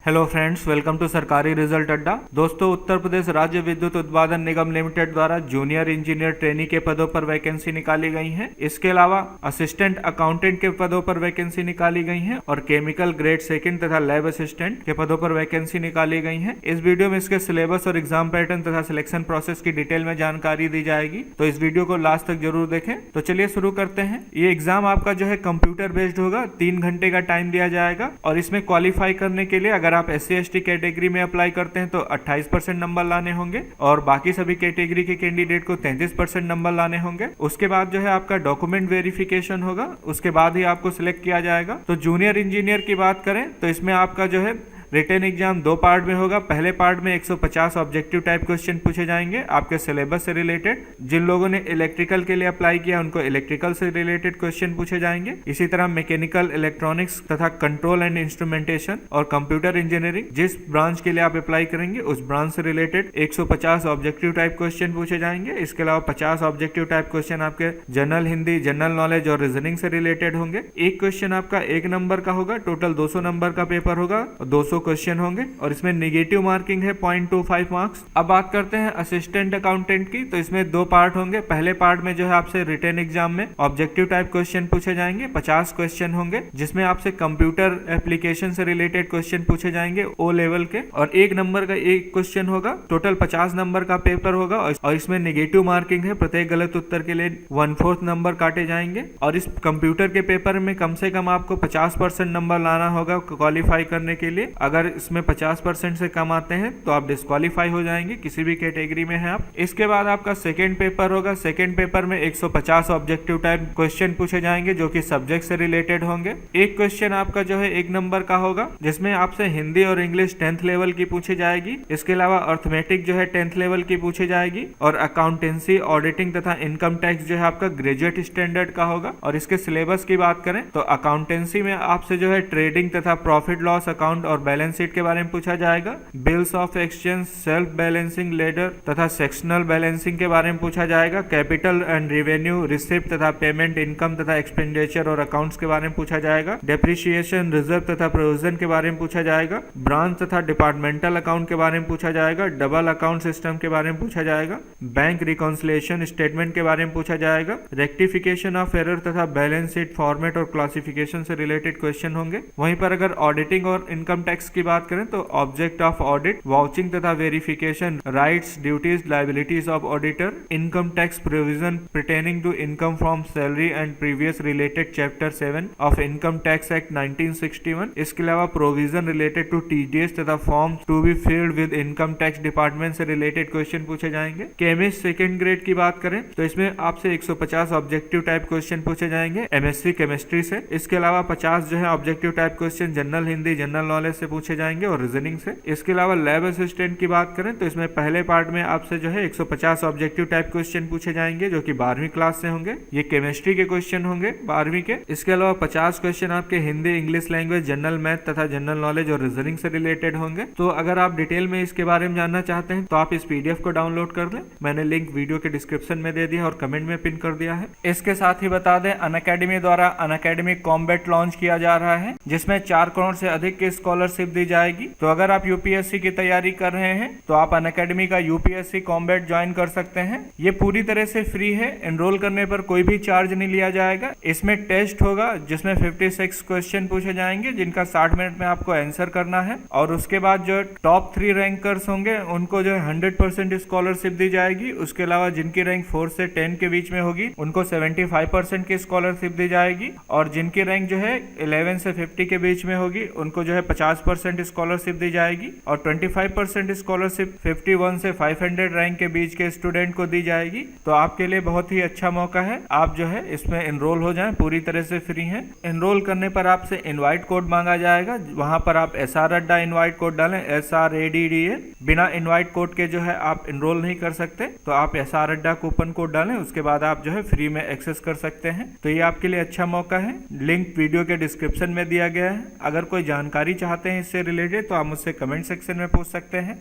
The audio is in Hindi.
हेलो फ्रेंड्स, वेलकम टू सरकारी रिजल्ट अड्डा। दोस्तों, उत्तर प्रदेश राज्य विद्युत उत्पादन निगम लिमिटेड द्वारा जूनियर इंजीनियर ट्रेनी के पदों पर वैकेंसी निकाली गई है। इसके अलावा असिस्टेंट अकाउंटेंट के पदों पर वैकेंसी निकाली गई है और केमिकल ग्रेड सेकंड तथा लैब असिस्टेंट के पदों पर वैकेंसी निकाली गई है। इस वीडियो में इसके सिलेबस और एग्जाम पैटर्न तथा सिलेक्शन प्रोसेस की डिटेल में जानकारी दी जाएगी, तो इस वीडियो को लास्ट तक जरूर देखें। तो चलिए शुरू करते हैं। ये एग्जाम आपका जो है कंप्यूटर बेस्ड होगा। 3 घंटे का टाइम दिया जाएगा और इसमें क्वालिफाई करने के लिए अगर आप SC/ST कैटेगरी में अप्लाई करते हैं तो 28% नंबर लाने होंगे और बाकी सभी कैटेगरी के कैंडिडेट को 33% नंबर लाने होंगे। उसके बाद जो है आपका डॉक्यूमेंट वेरिफिकेशन होगा, उसके बाद ही आपको सिलेक्ट किया जाएगा। तो जूनियर इंजीनियर की बात करें तो इसमें आपका जो है रिटन एग्जाम 2 पार्ट में होगा। पहले पार्ट में 150 ऑब्जेक्टिव टाइप क्वेश्चन पूछे जाएंगे आपके सिलेबस से रिलेटेड। जिन लोगों ने इलेक्ट्रिकल के लिए अप्लाई किया उनको इलेक्ट्रिकल से रिलेटेड क्वेश्चन पूछे जाएंगे। इसी तरह मैकेनिकल, इलेक्ट्रॉनिक्स तथा कंट्रोल एंड इंस्ट्रूमेंटेशन और कंप्यूटर इंजीनियरिंग जिस ब्रांच के लिए आप अप्लाई करेंगे उस ब्रांच से रिलेटेड 150 ऑब्जेक्टिव टाइप क्वेश्चन पूछे जाएंगे। इसके अलावा 50 ऑब्जेक्टिव टाइप क्वेश्चन आपके जनरल हिंदी, जनरल नॉलेज और रीजनिंग से रिलेटेड होंगे। एक क्वेश्चन आपका 1 नंबर का होगा। टोटल 200 नंबर का पेपर होगा, 200 क्वेश्चन होंगे और इसमें नेगेटिव मार्किंग है 0.25 मार्क्स। अब बात करते हैं असिस्टेंट अकाउंटेंट की, तो इसमें 2 पार्ट होंगे। पहले पार्ट में जो है आपसे रिटन एग्जाम में ऑब्जेक्टिव टाइप क्वेश्चन पूछे जाएंगे, 50 क्वेश्चन होंगे जिसमें आपसे कंप्यूटर एप्लीकेशन से रिलेटेड क्वेश्चन पूछे जाएंगे O लेवल के और 1 नंबर का एक क्वेश्चन होगा। टोटल 50 नंबर का पेपर होगा और इसमें नेगेटिव मार्किंग है। प्रत्येक गलत उत्तर के लिए 1/4 नंबर काटे जाएंगे और इस कंप्यूटर के पेपर में कम से कम आपको 50% नंबर लाना होगा क्वालिफाई करने के लिए। अगर इसमें 50% से कम आते हैं तो आप डिस्क्वालीफाई हो जाएंगे, किसी भी कैटेगरी में है आप। इसके बाद आपका सेकंड पेपर होगा। सेकंड पेपर में 150 ऑब्जेक्टिव टाइप क्वेश्चन पूछे जाएंगे जो कि सब्जेक्ट से रिलेटेड होंगे। एक क्वेश्चन आपका जो है 1 नंबर का होगा जिसमें आपसे हिंदी और इंग्लिश 10th लेवल की पूछी जाएगी। इसके अलावा अर्थमेटिक जो है 10th लेवल की पूछी जाएगी और अकाउंटेंसी, ऑडिटिंग तथा इनकम टैक्स जो है आपका ग्रेजुएट स्टैंडर्ड का होगा। और इसके सिलेबस की बात करें तो अकाउंटेंसी में आपसे जो है ट्रेडिंग तथा प्रॉफिट लॉस अकाउंट और बैलेंस शीट के बारे में पूछा जाएगा। Bills of exchange, self balancing ladder तथा सेक्शनल बैलेंसिंग के बारे में पूछा जाएगा। कैपिटल एंड रेवेन्यू, रिसिप्ट तथा पेमेंट, इनकम तथा एक्सपेंडिचर और अकाउंट्स के बारे में पूछा जाएगा। डेप्रिसिएशन, रिजर्व तथा प्रोविजन के बारे में पूछा जाएगा। ब्रांच तथा डिपार्टमेंटल अकाउंट के बारे में पूछा जाएगा। डबल अकाउंट सिस्टम के बारे में पूछा जाएगा। बैंक रिकॉन्सिलिएशन स्टेटमेंट के बारे में पूछा जाएगा। रेक्टिफिकेशन ऑफ एरर तथा बैलेंस शीट फॉर्मेट और क्लासिफिकेशन से रिलेटेड क्वेश्चन होंगे। वहीं पर अगर ऑडिटिंग और इनकम टैक्स की बात करें तो ऑब्जेक्ट ऑफ ऑडिट, वाउचिंग तथा verification, rights, duties, liabilities of auditor, income tax provision pertaining to income from salary and previous related chapter 7 of income tax act 1961। इसके अलावा प्रोविजन रिलेटेड टू TDS तथा form to be filled with income tax department से रिलेटेड क्वेश्चन पूछे जाएंगे। केमिस्ट सेकंड ग्रेड की बात करें तो इसमें आपसे 150 ऑब्जेक्टिव टाइप क्वेश्चन पूछे जाएंगे MSc केमिस्ट्री से। इसके अलावा 50 जो है objective type question general Hindi, general knowledge से पूछे जाएंगे और रीजनिंग से। इसके अलावा लैब असिस्टेंट की बात करें तो इसमें पहले पार्ट में आपसे जो है 150 ऑब्जेक्टिव टाइप क्वेश्चन पूछे जाएंगे जो कि 12वीं क्लास से होंगे। ये केमिस्ट्री के क्वेश्चन होंगे 12वीं के। इसके अलावा 50 क्वेश्चन आपके Hindi, English language, general math तथा जनरल नॉलेज और रीजनिंग से रिलेटेड होंगे। तो अगर आप डिटेल में इसके बारे में जानना चाहते हैं तो आप इस PDF को डाउनलोड कर लें। मैंने लिंक वीडियो के डिस्क्रिप्शन में दे दिया और कमेंट में पिन कर दिया है। इसके साथ ही बता दें, अनअकैडमी द्वारा अनअकैडमी कॉम्बैट लॉन्च किया जा रहा है जिसमें 4 करोड़ से अधिक की स्कॉलरशिप दी जाएगी। तो अगर आप UPSC की तैयारी कर रहे हैं तो आप अनअकैडमी का UPSC कॉम्बैट ज्वाइन कर सकते हैं। ये पूरी तरह से फ्री है। एनरोल करने पर कोई भी चार्ज नहीं लिया जाएगा। इसमें टेस्ट होगा जिसमें 56 क्वेश्चन पूछे जाएंगे जिनका 60 मिनट में आपको आंसर करना है और उसके बाद जो टॉप 3 रैंकर्स होंगे उनको जो है 100% स्कॉलरशिप दी जाएगी। उसके अलावा जिनकी रैंक 4 से 10 के बीच में होगी उनको 75% की स्कॉलरशिप दी जाएगी और जिनकी रैंक जो है 11 से 50 के बीच में होगी उनको जो है 50% स्कॉलरशिप दी जाएगी और 25% स्कॉलरशिप 51 से 500 रैंक के बीच के स्टूडेंट को दी जाएगी। तो आपके लिए बहुत ही अच्छा मौका है, आप जो है इसमें एनरोल हो जाएं। पूरी तरह से फ्री है। एनरोल करने पर आपसे इनवाइट कोड मांगा जाएगा, वहां पर आप SR अड्डा इनवाइट कोड डालें, SRADDA। बिना इनवाइट कोड के जो है आप एनरोल नहीं कर सकते, तो आप SR अड्डा कूपन कोड डालें, उसके बाद आप जो है फ्री में एक्सेस कर सकते हैं। तो ये आपके लिए अच्छा मौका है। लिंक वीडियो के डिस्क्रिप्शन में दिया गया है। अगर कोई जानकारी चाहते हैं इससे रिलेटेड तो आप मुझसे कमेंट सेक्शन में पूछ सकते हैं।